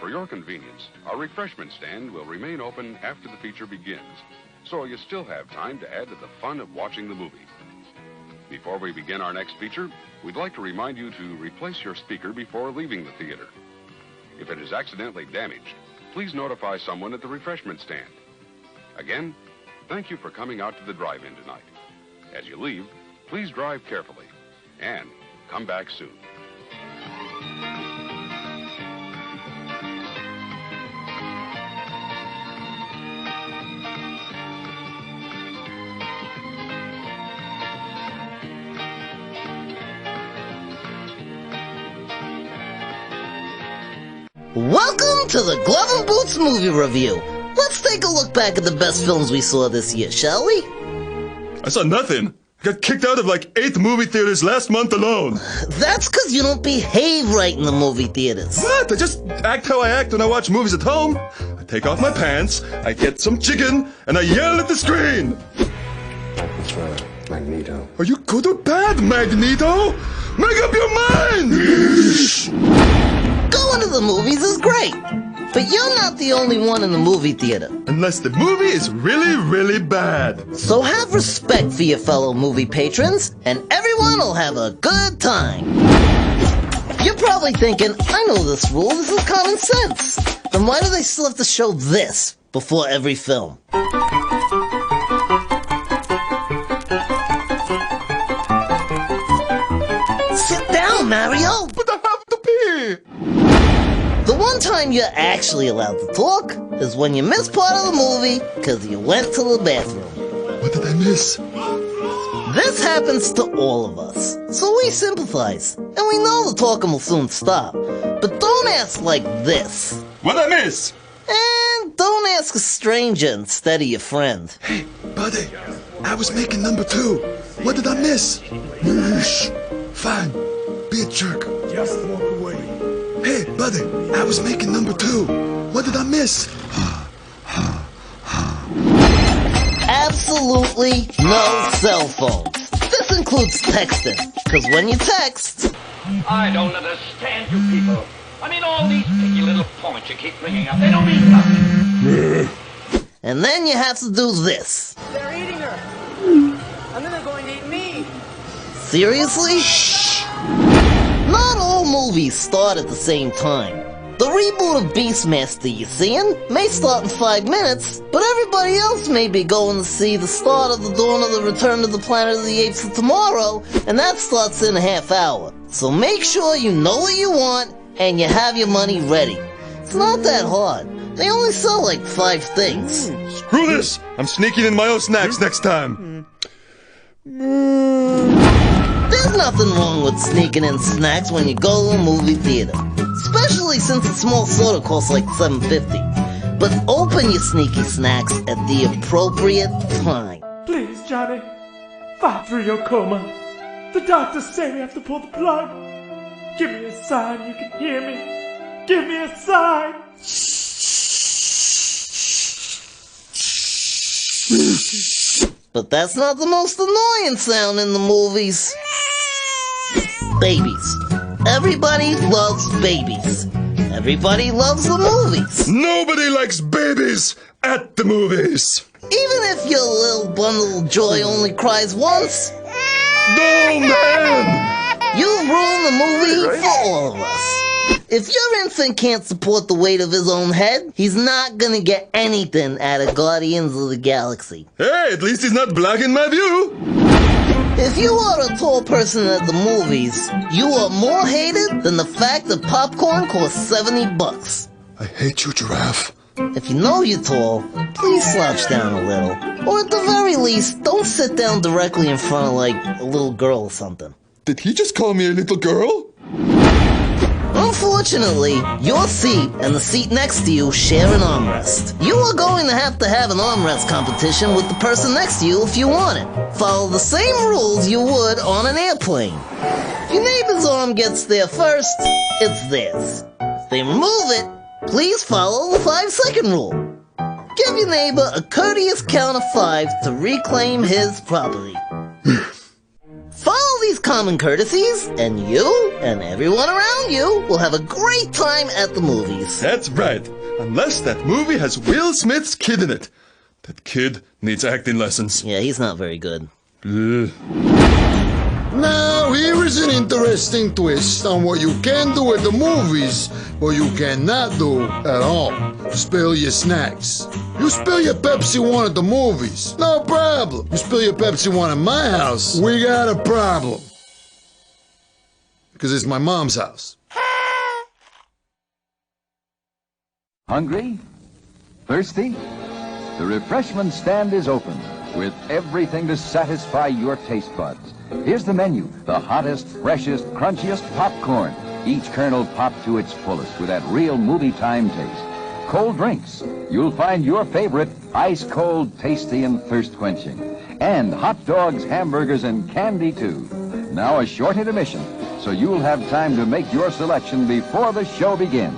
For your convenience, our refreshment stand will remain open after the feature begins, so you still have time to add to the fun of watching the movie. Before we begin our next feature, we'd like to remind you to replace your speaker before leaving the theater. If it is accidentally damaged, please notify someone at the refreshment stand. Again, thank you for coming out to the drive-in tonight. As you leave, please drive carefully and come back soon. Welcome to the Glove and Boots movie review. Let's take a look back at the best films we saw this year, shall we? I saw nothing. I got kicked out of like 8 movie theaters last month alone. That's because you don't behave right in the movie theaters. What? I just act how I act when I watch movies at home. I take off my pants, I get some chicken, and I yell at the screen. What's wrong, Magneto? Are you good or bad, Magneto? Make up your mind! Going to the movies is great, but you're not the only one in the movie theater. Unless the movie is really, really bad. So have respect for your fellow movie patrons, and everyone will have a good time. You're probably thinking, I know this rule, this is common sense. Then why do they still have to show this before every film? Sit down, Mario! But I have to pee! The one time you're actually allowed to talk is when you miss part of the movie because you went to the bathroom. What did I miss? This happens to all of us, so we sympathize, and we know the talking will soon stop. But don't ask like this. What did I miss? And don't ask a stranger instead of your friend. Hey, buddy, I was making number 2. What did I miss? Shh. Fine, be a jerk. Just walk away. Hey, buddy, I was making number 2. What did I miss? Absolutely no cell phones. This includes texting, because when you text... I don't understand you people. I mean, all these picky little points you keep bringing up, they don't mean nothing. And then you have to do this. They're eating her. And then they're going to eat me. Seriously? Shh. Not all movies start at the same time. The reboot of Beastmaster you're seeing may start in 5 minutes, but everybody else may be going to see the start of the Dawn of the Return of the Planet of the Apes of tomorrow, and that starts in a half hour. So make sure you know what you want, and you have your money ready. It's not that hard. They only sell like 5 things. Screw this! I'm sneaking in my own snacks next time. There's nothing wrong with sneaking in snacks when you go to a movie theater. Especially since a small soda costs like $7.50. But open your sneaky snacks at the appropriate time. Please, Johnny, fight through your coma. The doctors say we have to pull the plug. Give me a sign you can hear me. Give me a sign. But that's not the most annoying sound in the movies. Babies. Everybody loves babies. Everybody loves the movies. Nobody likes babies at the movies. Even if your little bundle of joy only cries once. No, man! You've ruined the movie for all of us. If your infant can't support the weight of his own head, he's not gonna get anything out of Guardians of the Galaxy. Hey, at least he's not blocking my view. If you are a tall person at the movies, you are more hated than the fact that popcorn costs $70. I hate you, Giraffe. If you know you're tall, please slouch down a little. Or at the very least, don't sit down directly in front of like a little girl or something. Did he just call me a little girl? Unfortunately, your seat and the seat next to you share an armrest. You are going to have an armrest competition with the person next to you if you want it. Follow the same rules you would on an airplane. If your neighbor's arm gets there first, it's theirs. If they remove it, please follow the 5-second rule. Give your neighbor a courteous count of 5 to reclaim his property. Follow these common courtesies, and you and everyone around you will have a great time at the movies. That's right. Unless that movie has Will Smith's kid in it. That kid needs acting lessons. Yeah, he's not very good. Ugh. Now, here is an interesting twist on what you can do at the movies, but you cannot do at home. Spill your snacks. You spill your Pepsi One at the movies, no problem. You spill your Pepsi One at my house, we got a problem. Because it's my mom's house. Hungry? Thirsty? The refreshment stand is open with everything to satisfy your taste buds. Here's the menu: the hottest, freshest, crunchiest popcorn, each kernel popped to its fullest with that real movie time taste. Cold drinks, you'll find your favorite ice cold, tasty, and thirst quenching. And hot dogs, hamburgers, and candy too. Now a short intermission, so you'll have time to make your selection before the show begins.